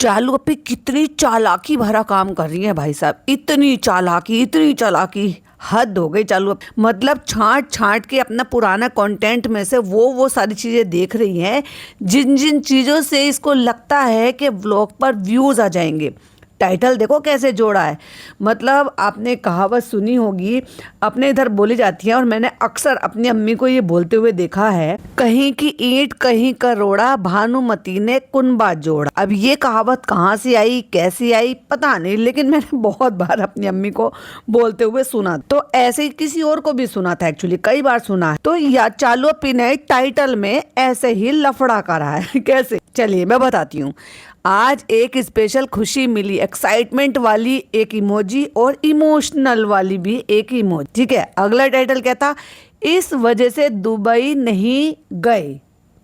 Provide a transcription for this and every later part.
चालू अपनी कितनी चालाकी भरा काम कर रही है भाई साहब, इतनी चालाकी हद हो गई। चालू मतलब छांट छांट के अपना पुराना कंटेंट में से वो सारी चीज़ें देख रही हैं जिन जिन चीज़ों से इसको लगता है कि व्लॉग पर व्यूज़ आ जाएंगे। टाइटल देखो कैसे जोड़ा है। मतलब आपने कहावत सुनी होगी, अपने इधर बोली जाती है और मैंने अक्सर अपनी अम्मी को ये बोलते हुए देखा है, कहीं की ईंट कहीं का रोड़ा, भानुमती ने कुनबा जोड़ा। अब ये कहावत कहाँ से आई, कैसी आई पता नहीं, लेकिन मैंने बहुत बार अपनी अम्मी को बोलते हुए सुना। तो ऐसे ही किसी और को भी सुना था, एक्चुअली कई बार सुना है। तो या चालू अपी ने टाइटल में ऐसे ही लफड़ा करा है। कैसे, चलिए मैं बताती हूँ। आज एक स्पेशल खुशी मिली, एक्साइटमेंट वाली एक इमोजी और इमोशनल वाली भी एक इमोजी। ठीक है, अगला टाइटल क्या था, इस वजह से दुबई नहीं गए।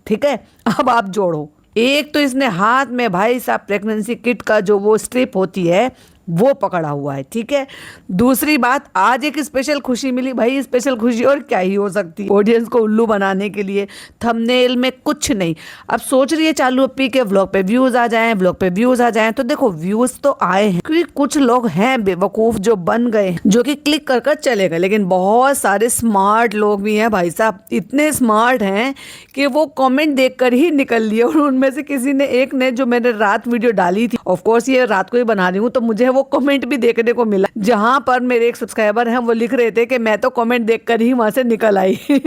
ठीक है, अब आप जोड़ो। एक तो इसने हाथ में भाई साहब प्रेगनेंसी किट का जो वो स्ट्रिप होती है वो पकड़ा हुआ है। ठीक है, दूसरी बात, आज एक स्पेशल खुशी मिली। भाई स्पेशल खुशी और क्या ही हो सकती है, ऑडियंस को उल्लू बनाने के लिए। थंबनेल में कुछ नहीं। अब सोच रही है चालू अपी के व्लॉग पे व्यूज आ जाएं, व्लॉग पे व्यूज आ जाएं। तो देखो व्यूज तो आए हैं, क्योंकि कुछ लोग हैं बेवकूफ जो बन गए, जो कि क्लिक कर कर चले गए। लेकिन बहुत सारे स्मार्ट लोग भी हैं भाई साहब, इतने स्मार्ट हैं कि वो कमेंट देखकर ही निकल लिए। और उनमें से किसी ने, एक ने, जो मैंने रात वीडियो डाली थी, ऑफ कोर्स ये रात को ही बना रही हूँ, तो मुझे वो कमेंट भी देखने को मिला, जहां पर मेरे एक सब्सक्राइबर हैं वो लिख रहे थे कि मैं तो कमेंट देखकर ही वहां से निकल आई।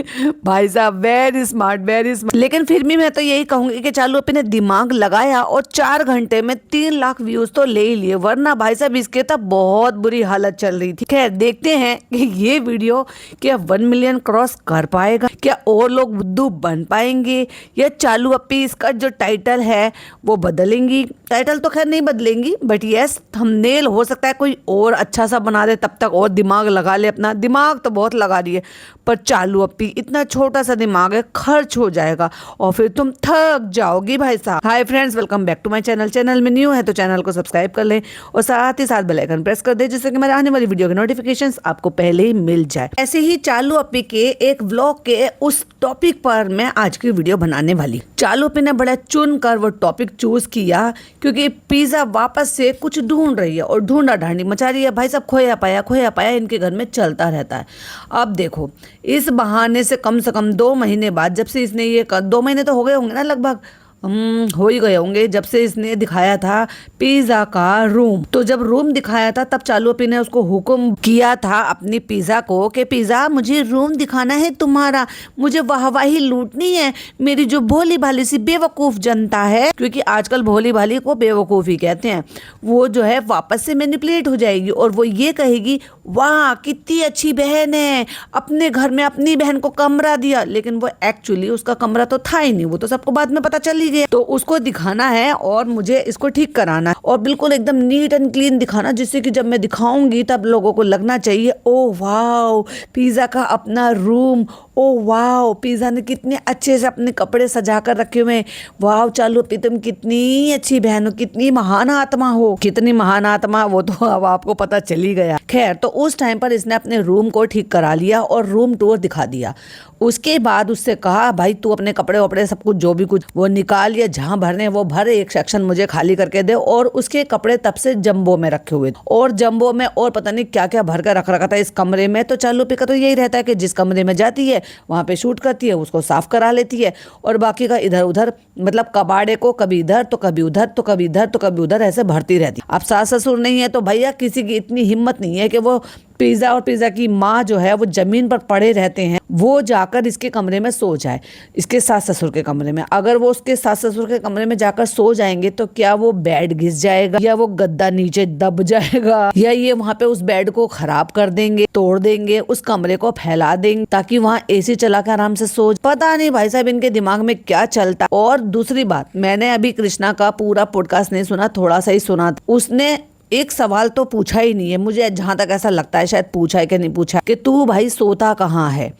भाई साहब वेरी स्मार्ट, वेरी स्मार्ट। लेकिन फिर भी मैं तो यही कहूंगी कि चालू अपने दिमाग लगाया और 4 घंटे में 3 लाख व्यूज तो ले ही लिए, वरना भाई साहब इसके तो बहुत बुरी हालत चल रही थी। खैर देखते हैं कि ये वीडियो क्या 1 मिलियन क्रॉस कर पाएगा, क्या और लोग बुद्धू बन पाएंगे, या चालू अपी इसका जो टाइटल है वो बदलेंगी। टाइटल तो खैर नहीं बदलेंगी, बट यस थंबनेल हो सकता है कोई और अच्छा सा बना दे, तब तक और दिमाग लगा ले। अपना दिमाग तो बहुत लगा रही है, पर चालू अपी इतना छोटा सा दिमाग है, खर्च हो जाएगा और फिर तुम थक जाओगी भाई साहब। Hi friends, welcome back to my channel. Channel में न्यू है तो चैनल को सब्सक्राइब कर लें और साथ ही साथ बेल आइकन प्रेस कर दे, जिससे कि मेरे आने वाली वीडियो के नोटिफिकेशंस आपको पहले ही मिल जाए। ऐसे ही चालू अपी के एक व्लॉग के उस टॉपिक पर मैं आज की वीडियो बनाने वाली। चालू अपी ने बड़ा चुन कर वो टॉपिक चूज किया, क्योंकि पिज्जा वापस से कुछ ढूंढ रही है और ढूंढा ढांडी मचा रही है। भाई साहब खोया पाया इनके घर में चलता रहता है। अब देखो इस बहाने से कम 2 महीने बाद, जब से इसने ये 2 महीने तो हो गए होंगे ना लगभग, हो ही गए होंगे, जब से इसने दिखाया था पिज्जा का रूम। तो जब रूम दिखाया था तब चालू अपी ने उसको हुक्म किया था अपनी पिज्जा को कि पिज्जा मुझे रूम दिखाना है तुम्हारा, मुझे वाहवाही लूटनी है। मेरी जो भोली भाली सी बेवकूफ जनता है, क्योंकि आजकल भोली भाली को बेवकूफ ही कहते हैं, वो जो है वापस से मैनिपुलेट हो जाएगी और वो ये कहेगी वाह कितनी अच्छी बहन है, अपने घर में अपनी बहन को कमरा दिया। लेकिन वो एक्चुअली उसका कमरा तो था ही नहीं, वो तो सबको बाद में पता चल गया। तो उसको दिखाना है और मुझे इसको ठीक कराना है और बिल्कुल एकदम नीट एंड क्लीन दिखाना, जिससे कि जब मैं दिखाऊंगी तब लोगों को लगना चाहिए ओ वाओ पिज्जा का अपना रूम, ओ वाओ पिज्जा ने कितने अच्छे से अपने कपड़े सजा कर रखे हुए हैं, वाओ चालू अपी तुम कितनी अच्छी बहन हो, कितनी महान आत्मा हो। कितनी महान आत्मा वो तो अब आपको पता चल ही गया। खैर तो उस टाइम पर इसने अपने रूम को ठीक करा लिया और रूम टूर दिखा दिया। उसके बाद उससे कहा भाई तू अपने कपड़े वपड़े सब कुछ जो भी कुछ वो निकाल, या जहां भरने वो भर, एक सेक्शन मुझे खाली करके दे। और उसके कपड़े तब से जंबो में रखे हुए और जंबो में और पता नहीं क्या क्या भर कर रख रखा था इस कमरे में। तो चालू अपी का तो यही रहता है कि जिस कमरे में जाती है वहां पे शूट करती है, उसको साफ करा लेती है और बाकी का इधर उधर, मतलब कबाड़े को कभी इधर तो कभी उधर तो कभी इधर तो कभी उधर ऐसे भरती रहती। अब सास ससुर नहीं है तो भैया किसी की इतनी हिम्मत नहीं है कि वो पिज्जा और पिज्जा की माँ जो है वो जमीन पर पड़े रहते हैं, वो जाकर इसके कमरे में सो जाए, इसके सास ससुर के कमरे में। अगर वो उसके सास ससुर के कमरे में जाकर सो जाएंगे तो क्या वो बेड घिस जाएगा, या वो गद्दा नीचे दब जाएगा, या ये वहां पे उस बेड को खराब कर देंगे, तोड़ देंगे, उस कमरे को फैला देंगे ताकि वहां एसी चला कर आराम से सो। पता नहीं भाई साहब इनके दिमाग में क्या चलता। और दूसरी बात, मैंने अभी कृष्णा का पूरा पॉडकास्ट नहीं सुना, थोड़ा सा ही सुना, उसने एक सवाल तो पूछा ही नहीं है, मुझे जहां तक ऐसा लगता है शायद पूछा है कि नहीं पूछा, कि तू भाई सोता कहाँ है।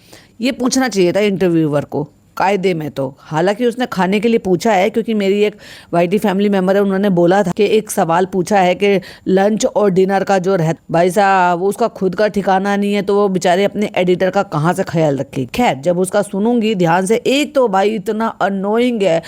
ये पूछना चाहिए था इंटरव्यूअर को, कायदे में। तो हालांकि उसने खाने के लिए पूछा है, क्योंकि मेरी एक वाईटी फैमिली मेम्बर है, उन्होंने बोला था कि एक सवाल पूछा है कि लंच और डिनर का जो रहता, भाई साहब उसका खुद का ठिकाना नहीं है, तो वो बेचारे अपने एडिटर का कहाँ से ख्याल रखे। खैर, जब उसका सुनूंगी ध्यान से, एक तो भाई इतना अनोइंग है,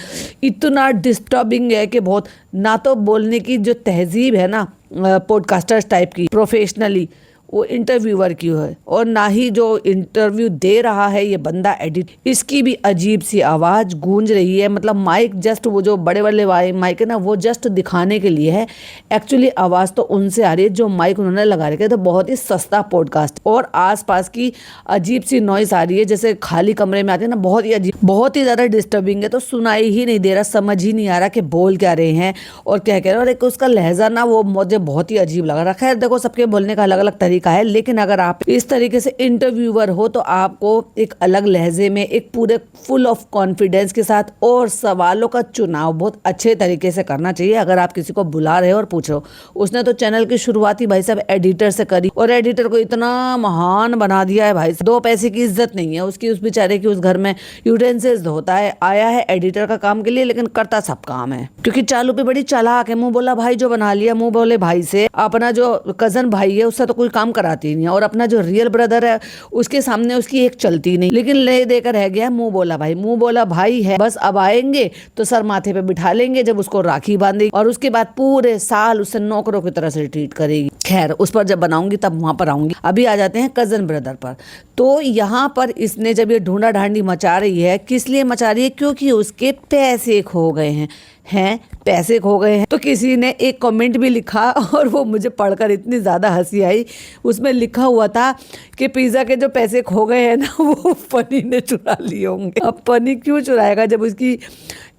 इतना डिस्टर्बिंग है कि बहुत, ना तो बोलने की जो तहजीब है ना पॉडकास्टर्स टाइप की प्रोफेशनली, वो इंटरव्यूअर की है, और ना ही जो इंटरव्यू दे रहा है ये बंदा एडिट, इसकी भी अजीब सी आवाज़ गूंज रही है। मतलब माइक जस्ट, वो जो बड़े बड़े माइक है ना, वो जस्ट दिखाने के लिए है, एक्चुअली आवाज़ तो उनसे आ रही है जो माइक उन्होंने लगा रखे। तो बहुत ही सस्ता पॉडकास्ट, और आसपास की अजीब सी नॉइस आ रही है, जैसे खाली कमरे में आती है ना, बहुत ही अजीब, बहुत ही ज़्यादा डिस्टर्बिंग है। तो सुनाई ही नहीं दे रहा, समझ ही नहीं आ रहा कि बोल क्या रहे हैं और क्या कह रहे हैं। और एक उसका लहजा ना, वो मुझे बहुत ही अजीब लग रहा। खैर देखो, सबके बोलने का अलग अलग तरीका है, लेकिन अगर आप इस तरीके से इंटरव्यूअर हो तो आपको एक अलग लहजे में, एक पूरे फुल ऑफ कॉन्फिडेंस के साथ और सवालों का चुनाव बहुत अच्छे तरीके से करना चाहिए। अगर आप किसी को बुला रहे हो और पूछ रहे हो, उसने तो चैनल की शुरुआत ही भाई साहब एडिटर से करी, और एडिटर को इतना महान बना दिया है भाई, 2 पैसे की इज्जत नहीं है उसकी, उस बेचारे की। उस घर में यूटेंसिल्स होता है, आया है एडिटर का काम के लिए, लेकिन करता सब काम है, क्योंकि चालू पे बड़ी चालाक है। मुंह बोला भाई जो बना लिया, मुंह बोले भाई से अपना जो कजन भाई है उससे तो कोई काम कराती नहीं है, और अपना जो रियल ब्रदर है उसके सामने उसकी एक चलती नहीं, लेकिन ले देकर रह गया मुंह बोला भाई। मुंह बोला भाई है, बस अब आएंगे तो सर माथे पे बिठा लेंगे, जब उसको राखी बांधेगी, और उसके बाद पूरे साल उससे नौकरों की तरह से ट्रीट करेगी। खैर, उस पर जब बनाऊंगी तब वहां पर आऊंगी। अभी आ जाते हैं कजन ब्रदर पर। तो यहाँ पर इसने जब ये ढूंढा ढांडी मचा रही है, किस लिए मचा रही है? क्योंकि उसके पैसे खो गए हैं पैसे खो गए हैं। तो किसी ने एक कमेंट भी लिखा, और वो मुझे पढ़कर इतनी ज़्यादा हंसी आई। उसमें लिखा हुआ था कि पिज़्ज़ा के जो पैसे खो गए हैं ना, वो फनी ने चुरा लिए होंगे। अब फनी क्यों चुराएगा जब उसकी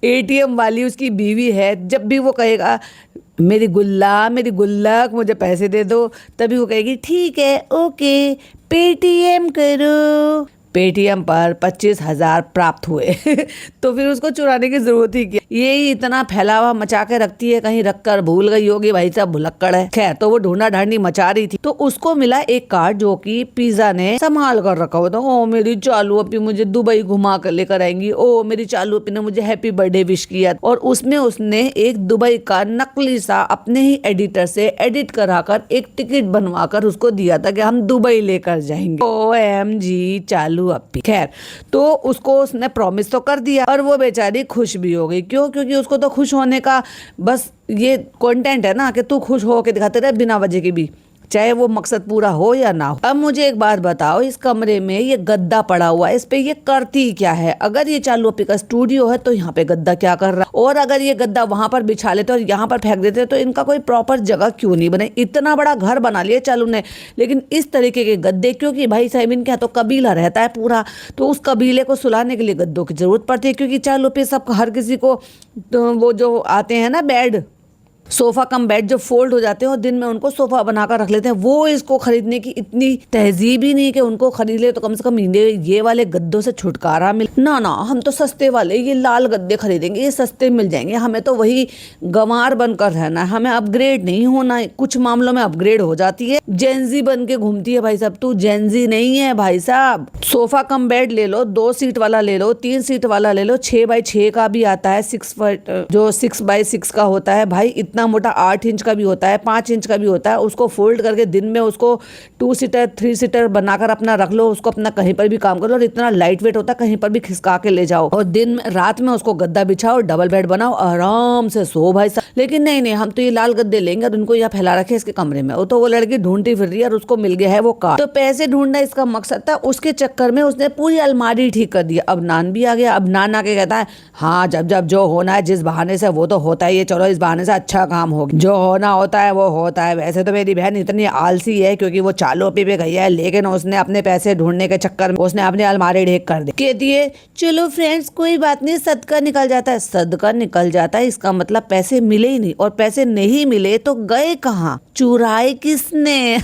एटीएम वाली उसकी बीवी है? जब भी वो कहेगा मेरी गुल्लक मुझे पैसे दे दो, तभी वो कहेगी ठीक है ओके पेटीएम करो। पेटीएम पर 25,000 प्राप्त हुए तो फिर उसको चुराने की जरूरत ही क्या? ये ही इतना फैलावा मचा के रखती है, कहीं रखकर भूल गई होगी, भाई साहब भुलक्कड़ है। खैर, तो वो ढूंढा ढांडी मचा रही थी, तो उसको मिला एक कार्ड जो कि पिज़्ज़ा ने संभाल कर रखा हुआ था। ओ मेरी चालू अपी मुझे दुबई घुमा कर लेकर आएंगी, ओ मेरी चालू अपी ने मुझे हैप्पी बर्थडे विश किया, और उसमें उसने एक दुबई का नकली सा अपने ही एडिटर से एडिट कराकर एक टिकट बनवा कर उसको दिया था कि हम दुबई लेकर जाएंगे। OMG चालू अपी। खैर, तो उसको उसने प्रॉमिस तो कर दिया, और वो बेचारी खुश भी हो गई। क्यों? क्योंकि उसको तो खुश होने का बस ये कंटेंट है ना, कि तू खुश हो के दिखाते रहे बिना वजह के भी, चाहे वो मकसद पूरा हो या ना हो। अब मुझे एक बात बताओ, इस कमरे में ये गद्दा पड़ा हुआ है, इस पे ये करती क्या है? अगर ये चालू अपी का स्टूडियो है तो यहाँ पे गद्दा क्या कर रहा है? और अगर ये गद्दा वहां पर बिछा लेते और यहाँ पर फेंक देते तो इनका कोई प्रॉपर जगह क्यों नहीं बने? इतना बड़ा घर बना लिया चालू ने, लेकिन इस तरीके के गद्दे, क्योंकि भाई साहब इनके यहाँ तो कबीला रहता है पूरा, तो उस कबीले को सुलाने के लिए गद्दों की जरूरत पड़ती है। क्योंकि चालू पे सब हर किसी को तो वो जो आते हैं ना बेड, सोफा कम बेड जो फोल्ड हो जाते हैं, और दिन में उनको सोफा बनाकर रख लेते हैं। वो इसको खरीदने की इतनी तहजीब ही नहीं कि उनको खरीद ले, तो कम से कम ये वाले गद्दों से छुटकारा मिले ना। हम तो सस्ते वाले ये लाल गद्दे खरीदेंगे, ये सस्ते मिल जाएंगे, हमें तो वही गंवार बनकर रहना है, हमें अपग्रेड नहीं होना है। कुछ मामलों में अपग्रेड हो जाती है, जेंजी बन के घूमती है। भाई साहब तू जेंजी नहीं है भाई साहब। सोफा कम बेड ले लो, 2 सीट वाला ले लो, 3 सीट वाला ले लो, 6x6 का भी आता है, 6x6 का होता है भाई, इतना मोटा 8 इंच का भी होता है, 5 इंच का भी होता है। उसको फोल्ड करके दिन में उसको 2 सीटर 3 सीटर बनाकर अपना रख लो, उसको अपना कहीं पर भी काम कर लो, और इतना लाइट वेट होता है, कहीं पर भी खिसका के ले जाओ, और दिन में रात में उसको गद्दा बिछाओ, डबल बेड बनाओ, आराम से सो भाई साहब। लेकिन नहीं, हम तो ये लाल गद्दे लेंगे और उनको यहाँ फैला रखे इसके कमरे में। वो तो वो लड़की ढूंढती फिर रही है और उसको मिल गया है वो कार। तो पैसे ढूंढना इसका मकसद था, उसके चक्कर में उसने पूरी अलमारी ठीक कर दी। अब नान भी आ गया। अब नान आके कहता है हाँ जब जब जो होना है जिस बहाने से वो तो होता ही है, चलो इस बहाने से अच्छा काम हो गया, जो होना होता है वो होता है। वैसे तो मेरी बहन इतनी आलसी है क्योंकि वो चालू पे गई है, लेकिन उसने अपने पैसे ढूंढने के चक्कर में उसने अपनी अलमारी ढेक कर दी। कहती है चलो फ्रेंड्स कोई बात नहीं, सदका निकल जाता है। सदका निकल जाता है इसका मतलब पैसे मिले ही नहीं, और पैसे नहीं मिले तो गए कहाँ, चुराए किसने?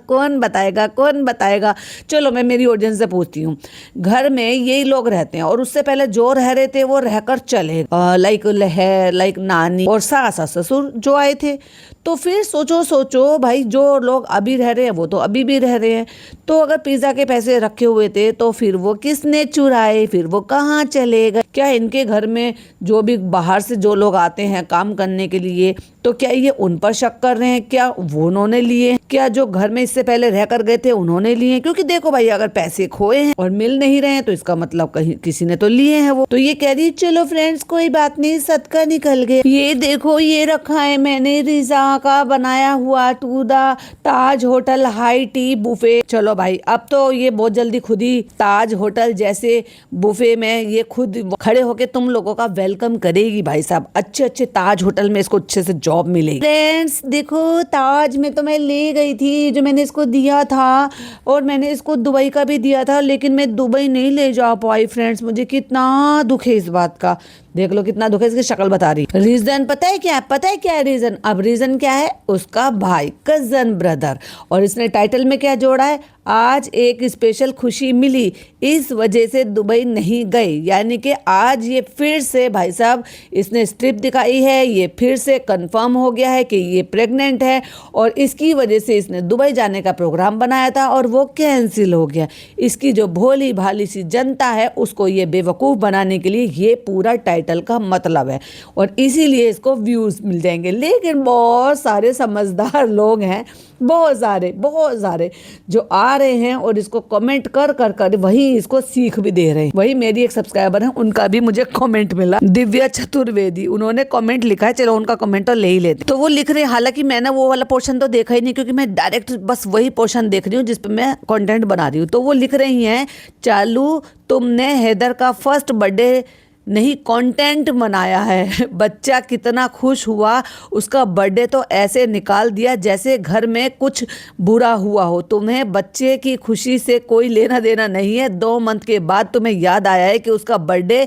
कौन बताएगा? चलो मैं मेरी ऑडियंस से पूछती हूँ, घर में यही लोग रहते हैं, और उससे पहले जो रह रहे थे वो रहकर चले, लाइक नानी और सास ससुर जो आए थे, तो फिर सोचो सोचो भाई, जो लोग अभी रह रहे हैं वो तो अभी भी रह रहे हैं, तो अगर पिज्जा के पैसे रखे हुए थे तो फिर वो किसने चुराए, फिर वो कहाँ चले गए? क्या इनके घर में जो भी बाहर से जो लोग आते हैं काम करने के लिए, तो क्या ये उन पर शक कर रहे हैं? क्या वो उन्होंने लिए? क्या जो घर में इससे पहले रह कर गए थे उन्होंने लिए? क्योंकि देखो भाई, अगर पैसे खोए हैं और मिल नहीं रहे हैं तो इसका मतलब कहीं किसी ने तो लिए हैं। वो तो ये कह रही चलो फ्रेंड्स कोई बात नहीं, सदका निकल गए। ये देखो ये रखा है मैंने रिजा का बनाया हुआ to the Taj hotel high tea buffet. चलो भाई, अब तो ये बहुत जल्दी खुद ही ताज होटल जैसे बुफे में ये खुद खड़े होके तुम लोगों का वेलकम करेगी भाई साहब। अच्छे अच्छे ताज होटल में इसको अच्छे से जॉब मिलेगी। फ्रेंड्स देखो, ताज में तो मैं ले गई थी, जो मैंने इसको दिया था, और मैंने इसको दुबई का भी दिया था, लेकिन मैं दुबई नहीं ले जा पाई फ्रेंड्स। मुझे कितना दुख है इस बात का, देख लो कितना दुख है, इसकी शक्ल बता रही। रीजन पता है क्या? पता है क्या है रीजन? अब रीजन क्या है? उसका भाई, कजन ब्रदर। और इसने टाइटल में क्या जोड़ा है? आज एक स्पेशल खुशी मिली, इस वजह से दुबई नहीं गई। यानी कि आज ये फिर से भाई साहब इसने स्ट्रिप दिखाई है, ये फिर से कंफर्म हो गया है कि ये प्रेग्नेंट है, और इसकी वजह से इसने दुबई जाने का प्रोग्राम बनाया था और वो कैंसिल हो गया। इसकी जो भोली भाली सी जनता है उसको ये बेवकूफ़ बनाने के लिए ये पूरा टाइटल का मतलब है, और इसीलिए इसको व्यूज़ मिल जाएंगे। लेकिन बहुत सारे समझदार लोग हैं, बहुत सारे जो आ रहे हैं और इसको कमेंट कर कर कर वही इसको सीख भी दे रहे हैं। वही मेरी एक सब्सक्राइबर है, उनका भी मुझे कमेंट मिला, दिव्या चतुर्वेदी, उन्होंने कमेंट लिखा है, चलो उनका कमेंट तो ले ही लेते। तो वो लिख रहे हैं, हालांकि मैंने वो वाला पोर्शन तो देखा ही नहीं, क्योंकि मैं डायरेक्ट बस वही पोर्शन देख रही हूँ जिसपे मैं कंटेंट बना रही हूँ। तो वो लिख रही हैं, चालू तुमने हैदर का फर्स्ट बर्थडे नहीं कंटेंट मनाया है, बच्चा कितना खुश हुआ, उसका बर्थडे तो ऐसे निकाल दिया जैसे घर में कुछ बुरा हुआ हो। तुम्हें बच्चे की खुशी से कोई लेना देना नहीं है। 2 मंथ के बाद तुम्हें याद आया है कि उसका बर्थडे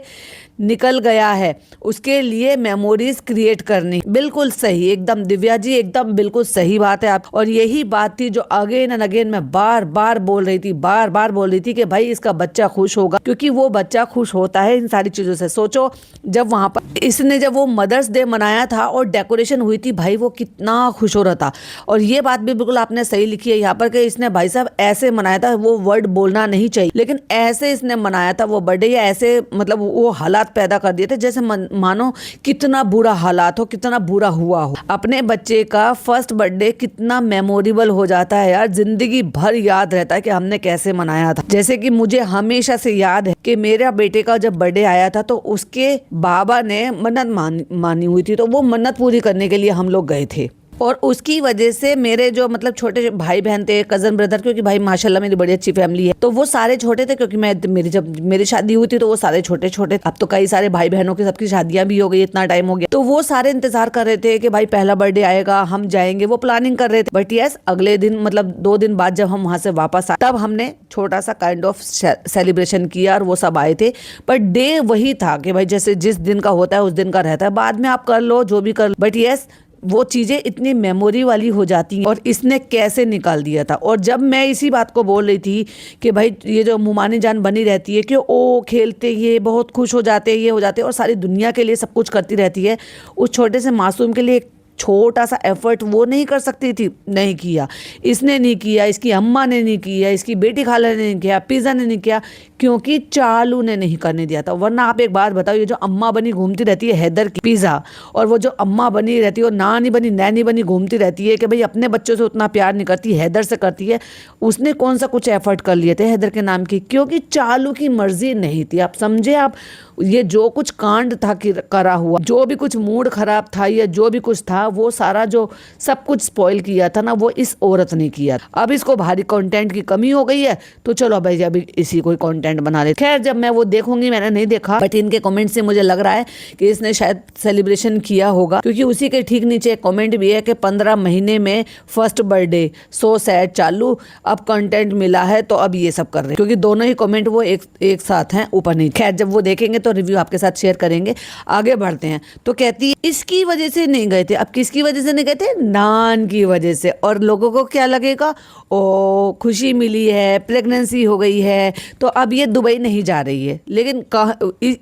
निकल गया है, उसके लिए मेमोरीज क्रिएट करनी। बिल्कुल सही, एकदम दिव्या जी, एकदम बिल्कुल सही बात है आप। और यही बात थी जो अगेन एंड अगेन मैं बार बार बोल रही थी कि भाई इसका बच्चा खुश होगा, क्योंकि वो बच्चा खुश होता है इन सारी चीजों से। सोचो जब वहां पर इसने जब वो मदर्स डे मनाया था और डेकोरेशन हुई थी, भाई वो कितना खुश हो रहा था। और ये बात भी बिल्कुल आपने सही लिखी है यहाँ पर कि इसने भाई साहब ऐसे मनाया था, वो वर्ड बोलना नहीं चाहिए, लेकिन ऐसे इसने मनाया था वो बर्थडे, या ऐसे मतलब वो हालात पैदा कर दिए थे जैसे मानो कितना बुरा हालात हो, कितना बुरा हुआ हो। अपने बच्चे का फर्स्ट बर्थडे कितना मेमोरेबल हो जाता है यार, जिंदगी भर याद रहता है कि हमने कैसे मनाया था। जैसे कि मुझे हमेशा से याद है कि मेरा बेटे का जब बर्थडे आया था तो उसके बाबा ने मन्नत मानी हुई थी, तो वो मन्नत पूरी करने के लिए हम लोग गए थे। और उसकी वजह से मेरे जो मतलब छोटे भाई बहन थे, कजन ब्रदर, क्योंकि भाई माशाल्लाह मेरी बड़ी अच्छी फैमिली है, तो वो सारे छोटे थे, क्योंकि जब मेरी शादी हुई थी तो वो सारे छोटे छोटे। अब तो कई सारे भाई बहनों की सबकी शादियां भी हो गई, इतना टाइम हो गया, तो वो सारे इंतजार कर रहे थे कि भाई पहला बर्थडे आएगा, हम जाएंगे, वो प्लानिंग कर रहे थे। बट यस, अगले दिन मतलब 2 दिन बाद जब हम वहां से वापस आए, तब हमने छोटा सा काइंड ऑफ सेलिब्रेशन किया और वो सब आए थे। बट डे वही था कि भाई जैसे जिस दिन का होता है उस दिन का रहता है, बाद में आप कर लो जो भी कर लो, बट यस वो चीज़ें इतनी मेमोरी वाली हो जाती हैं। और इसने कैसे निकाल दिया था। और जब मैं इसी बात को बोल रही थी कि भाई ये जो मुमानी जान बनी रहती है कि ओ खेलते ये बहुत खुश हो जाते, ये हो जाते, और सारी दुनिया के लिए सब कुछ करती रहती है, उस छोटे से मासूम के लिए एक छोटा सा एफर्ट वो नहीं कर सकती थी? नहीं किया, इसने नहीं किया, इसकी अम्मा ने नहीं किया, इसकी बेटी खाला ने नहीं किया, पिज़्ज़ा ने नहीं किया, क्योंकि चालू ने नहीं करने दिया था। वरना आप एक बात बताओ, ये जो अम्मा बनी घूमती रहती है हैदर की पिज़्ज़ा, और वो जो अम्मा बनी रहती है और नानी बनी नैनी बनी घूमती रहती है कि भाई अपने बच्चों से उतना प्यार नहीं करती, हैदर से करती है, उसने कौन सा कुछ एफर्ट कर लिए थे हैदर के नाम की? क्योंकि चालू की मर्जी नहीं थी। आप समझे, आप ये जो कुछ कांड था कि करा हुआ, जो भी कुछ मूड खराब था या जो भी कुछ था, वो सारा जो सब कुछ स्पॉइल किया था ना, वो इस औरत ने किया। अब इसको भारी कंटेंट की कमी हो गई है, तो चलो भाई अभी इसी कोई कंटेंट बना ले। खैर जब मैं वो देखूंगी, मैंने नहीं देखा, बट इनके कमेंट से मुझे लग रहा है कि इसने शायद सेलिब्रेशन किया होगा, क्योंकि उसी के ठीक नीचे एक कमेंट भी है कि 15 महीने में फर्स्ट बर्थडे, सो सैड चालू, अब कंटेंट मिला है तो अब ये सब कर रहे हैं, क्योंकि दोनों ही कमेंट वो एक साथ हैं, ऊपर नहीं। खैर जब वो देखेंगे तो रिव्यू आपके साथ शेयर करेंगे। आगे बढ़ते हैं। तो कहती है इसकी वजह से नहीं गए थे। अब किसकी वजह से नहीं गए थे? नान की वजह से। और लोगों को क्या लगेगा? ओ खुशी मिली है, प्रेगनेंसी हो गई है, तो अब ये दुबई नहीं जा रही है। लेकिन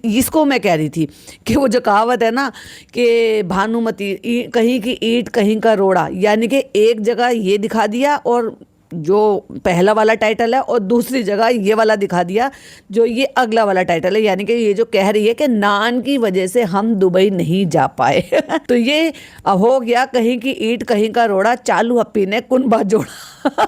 इसको मैं कह रही थी कि वो जो कहावत है ना कि भानुमति कहीं की ईंट कहीं का रोड़ा, यानी कि एक जगह ये दिखा दिया और जो पहला वाला टाइटल है, और दूसरी जगह ये वाला दिखा दिया जो ये अगला वाला टाइटल है, यानी कि ये जो कह रही है कि नान की वजह से हम दुबई नहीं जा पाए। तो ये हो गया कहीं की ईंट कहीं का रोड़ा, चालू अप्पी ने कुनबा जोड़ा।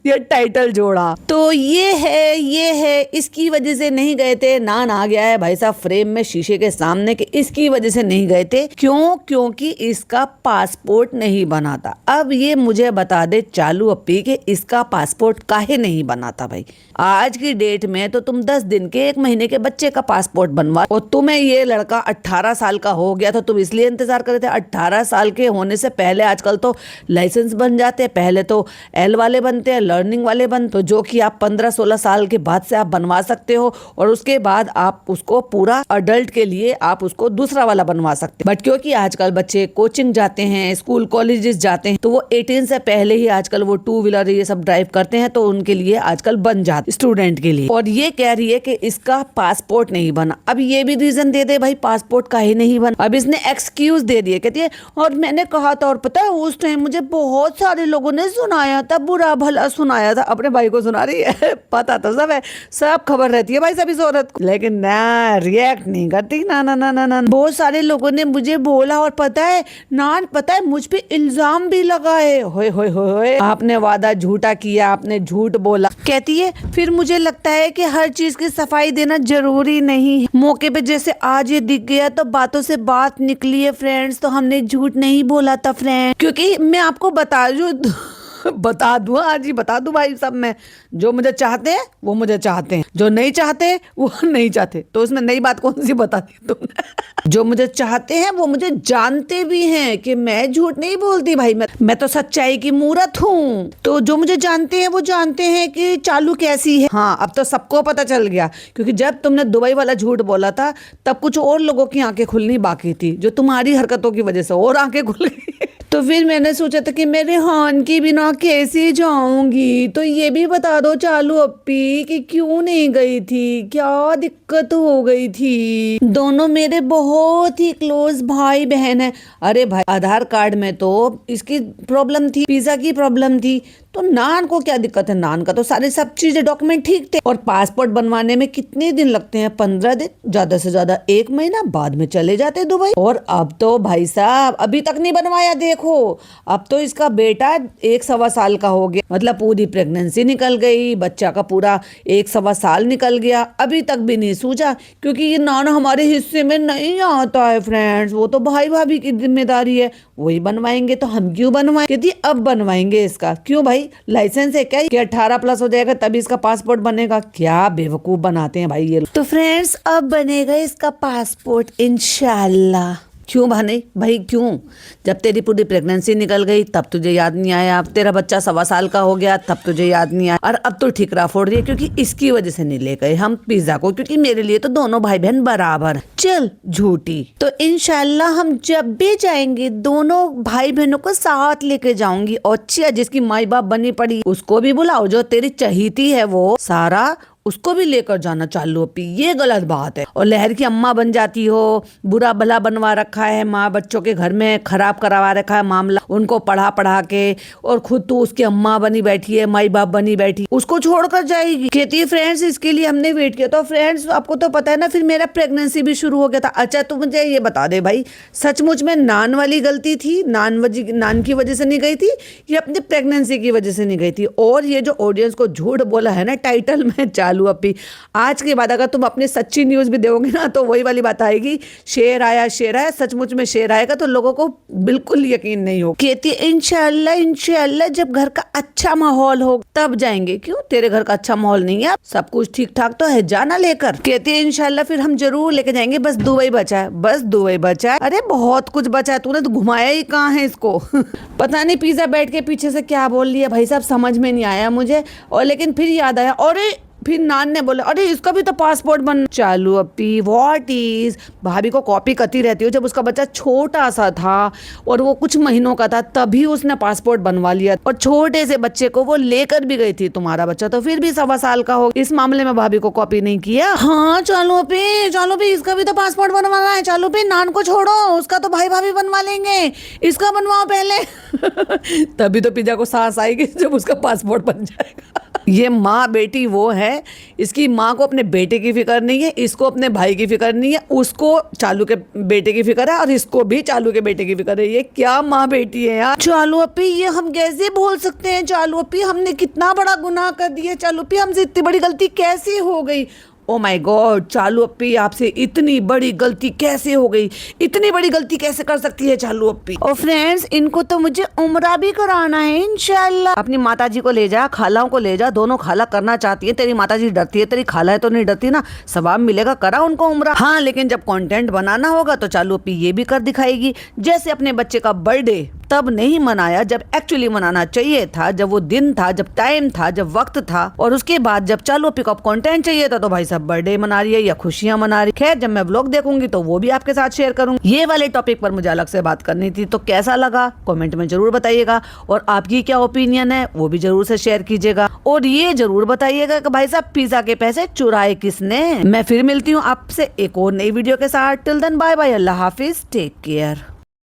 ये टाइटल जोड़ा। तो ये है इसकी वजह से नहीं गए थे। नान आ गया है भाई साहब फ्रेम में शीशे के सामने कि इसकी वजह से नहीं गए थे। क्यों? क्योंकि इसका पासपोर्ट नहीं बना था। अब ये मुझे बता दे चालू अप्पी के इसका पासपोर्ट काहे नहीं बना था भाई? आज की डेट में तो तुम 10 दिन के 1 महीने के बच्चे का पासपोर्ट बनवा, और तुम्हें ये लड़का 18 साल का हो गया था, तुम इसलिए इंतजार कर रहे थे। 18 साल के होने से पहले आजकल तो लाइसेंस बन जाते हैं, पहले तो एल वाले बनते हैं, लर्निंग वाले बनते, तो जो कि आप 15-16 साल के बाद से आप बनवा सकते हो, और उसके बाद आप उसको पूरा अडल्ट के लिए आप उसको दूसरा वाला बनवा सकते हो। बट क्योंकि आजकल बच्चे कोचिंग जाते हैं, स्कूल कॉलेजेस जाते हैं, तो वो 18 से पहले ही आजकल वो 2 व्हीलर ये सब ड्राइव करते हैं, तो उनके लिए आजकल बन जाते स्टूडेंट के लिए। और ये कह रही है कि इसका पासपोर्ट नहीं बना। अब ये भी रीजन दे दे भाई पासपोर्ट काहे नहीं बना। अब इसने एक्सक्यूज दे दिए, कहती है और मैंने कहा था, और पता है उस टाइम मुझे बहुत सारे लोगों ने सुनाया था, बुरा भला सुनाया था। अपने भाई को सुना रही है। पता तो सब है, सब खबर रहती है भाई सब इस औरत को, लेकिन ना रिएक्ट नहीं करती। ना ना ना ना ना बहुत सारे लोगों ने मुझे बोला, और पता है नान, पता है मुझ पे इल्जाम भी लगाए। होए होए होए, आपने वादा झूठा किया, आपने झूठ बोला। कहती है फिर मुझे लगता है कि हर चीज की सफाई देना जरूरी नहीं है। मौके पे जैसे आज ये दिख गया तो बातों से बात निकली है फ्रेंड्स, तो हमने झूठ नहीं बोला था फ्रेंड। क्योंकि मैं आपको बता दूं आज ही बता दूं भाई सब में, जो मुझे चाहते हैं वो मुझे चाहते हैं, जो नहीं चाहते वो नहीं चाहते। तो उसमें नई बात कौन सी बता दी तुमने? जो मुझे चाहते हैं वो मुझे जानते भी हैं कि मैं झूठ नहीं बोलती भाई, मैं तो सच्चाई की मूरत हूँ। तो जो मुझे जानते हैं वो जानते हैं कि चालू कैसी है। हाँ अब तो सबको पता चल गया, क्योंकि जब तुमने दुबई वाला झूठ बोला था तब कुछ और लोगों की आंखें खुलनी बाकी थी, जो तुम्हारी हरकतों की वजह से और आंखें खुल गई। तो फिर मैंने सोचा था कि मेरे हान की बिना कैसे जाऊंगी, तो ये भी बता दो चालू अप्पी कि क्यों नहीं गई थी, क्या दिक्कत हो गई थी। दोनों मेरे बहुत ही क्लोज भाई बहन है। अरे भाई आधार कार्ड में तो इसकी प्रॉब्लम थी, वीजा की प्रॉब्लम थी, तो नान को क्या दिक्कत है? नान का तो सारे सब चीजें डॉक्यूमेंट ठीक थे। और पासपोर्ट बनवाने में कितने दिन लगते हैं? 15 दिन, ज्यादा से ज्यादा 1 महीना, बाद में चले जाते दुबई। और अब तो भाई साहब अभी तक नहीं बनवाया। देखो अब तो इसका बेटा 1-1.25 साल का हो गया, मतलब पूरी प्रेगनेंसी निकल गई, बच्चा का पूरा 1-1.25 साल निकल गया, अभी तक भी नहीं सूझा। क्योंकि ये नान हमारे हिस्से में नहीं आता है फ्रेंड्स, वो तो भाई भाभी की जिम्मेदारी है, वही बनवाएंगे, तो हम क्यों बनवाएं? कहती अब बनवाएंगे इसका। क्यों भाई लाइसेंस है क्या कि 18+ हो जाएगा तभी इसका पासपोर्ट बनेगा? क्या बेवकूफ बनाते हैं भाई ये। तो फ्रेंड्स अब बनेगा इसका पासपोर्ट इंशाल्लाह। क्यों बने भाई क्यों? जब तेरी पूरी प्रेगनेंसी निकल गई तब तुझे याद नहीं आया, अब तेरा बच्चा 1.25 साल का हो गया तब तुझे याद नहीं आया, और अब तो ठिकरा फोड़ रही है क्योंकि इसकी वजह से नहीं ले गए हम पिज्जा को, क्योंकि मेरे लिए तो दोनों भाई बहन बराबर। चल झूठी। तो इंशाल्लाह हम जब भी जाएंगे दोनों भाई बहनों को साथ लेके जाऊंगी। और जिसकी माई बाप बनी पड़ी उसको भी बुलाओ, जो तेरी चहीती है वो सारा उसको भी लेकर जाना चालू अप्पी, ये गलत बात है। और लहर की अम्मा बन जाती हो, बुरा भला बनवा रखा है, माँ बच्चों के घर में खराब करवा रखा है मामला, उनको पढ़ा के, और खुद तो उसकी अम्मा बनी बैठी है, माई बाप बनी बैठी, उसको छोड़कर जाएगी। कहती है फ्रेंड्स इसके लिए हमने वेट किया। तो फ्रेंड्स आपको तो पता है ना, फिर मेरा प्रेगनेंसी भी शुरू हो गया था। अच्छा तो मुझे ये बता दे भाई, सचमुच में नान वाली गलती थी, नान की वजह से नहीं गई थी, या अपनी प्रेगनेंसी की वजह से नहीं गई थी? और ये जो ऑडियंस को झूठ बोला है ना टाइटल में चालू अप्पी, आज के बाद अगर तुम अपनी सच्ची न्यूज़ भी दोगे ना तो वही वाली बात आएगी, शेर आया, सचमुच में शेर आएगा तो लोगों को बिल्कुल यकीन नहीं हो। कहती इंशाल्लाह जब घर का अच्छा माहौल हो तब जाएंगे। क्यों तेरे घर का अच्छा माहौल नहीं है? सब कुछ ठीक ठाक तो है, जाना लेकर। कहती है इंशाल्लाह फिर हम जरूर लेके जाएंगे, बस दुबई बचा है, बस दुबई बचा है। अरे बहुत कुछ बचा है, तूने तो घुमाया ही कहाँ है इसको। पता नहीं पिज्जा बैठ के पीछे से क्या बोल लिया भाई साहब, समझ में नहीं आया मुझे। और लेकिन फिर याद आया, अरे फिर नान ने बोला अरे इसका भी तो पासपोर्ट बन। चालू अपी व्हाट इज, भाभी को कॉपी करती रहती हो। जब उसका बच्चा छोटा सा था और वो कुछ महीनों का था तभी उसने पासपोर्ट बनवा लिया, और छोटे से बच्चे को वो लेकर भी गई थी। तुम्हारा बच्चा तो फिर भी 1.25 साल का हो, इस मामले में भाभी को कॉपी नहीं किया। हाँ चालू अपी इसका भी तो पासपोर्ट बनवाना है। चालू अपी नान को छोड़ो, उसका तो भाई भाभी बनवा लेंगे, इसका बनवाओ पहले। तभी तो पिज्जा को सांस आएगी जब उसका पासपोर्ट बन जाएगा। ये माँ बेटी वो है, इसकी माँ को अपने बेटे की फिक्र नहीं है, इसको अपने भाई की फिक्र नहीं है, उसको चालू के बेटे की फिक्र है और इसको भी चालू के बेटे की फिक्र है। ये क्या माँ बेटी है यार। चालू अपी ये हम कैसे बोल सकते हैं? चालू अपी हमने कितना बड़ा गुनाह कर दिया। चालू अपी हमसे इतनी बड़ी गलती कैसे हो गई? ओ माय गॉड, चालू अपी आपसे इतनी बड़ी गलती कैसे हो गई? इतनी बड़ी गलती कैसे कर सकती है चालू अपी? और फ्रेंड्स इनको तो मुझे उम्रा भी कराना है इंशाल्लाह। अपनी माताजी को ले जा, खालाओं को ले जा, दोनों खाला करना चाहती है। तेरी माताजी डरती है, तेरी खाला है तो नहीं डरती ना, सवाब मिलेगा, करा उनको उम्रा। हाँ लेकिन जब कंटेंट बनाना होगा तो चालू अपी ये भी कर दिखाएगी। जैसे अपने बच्चे का बर्थडे तब नहीं मनाया जब एक्चुअली मनाना चाहिए था, जब वो दिन था, जब टाइम था, जब वक्त था, और उसके बाद जब चालू पिकअप कंटेंट चाहिए था तो भाई साहब बर्थडे मना रही है या खुशियां मना रही। खैर जब मैं व्लॉग देखूंगी तो वो भी आपके साथ शेयर करूंगी। ये वाले टॉपिक पर मुझे अलग से बात करनी थी, तो कैसा लगा कमेंट में जरूर बताइएगा, और आपकी क्या ओपिनियन है वो भी जरूर से शेयर कीजिएगा, और ये जरूर बताइएगा कि भाई साहब पिज्जा के पैसे चुराए किसने। मैं फिर मिलती हूँ आपसे एक और नई वीडियो के साथ। टिल देन बाय बाय, अल्लाह हाफिज, टेक केयर।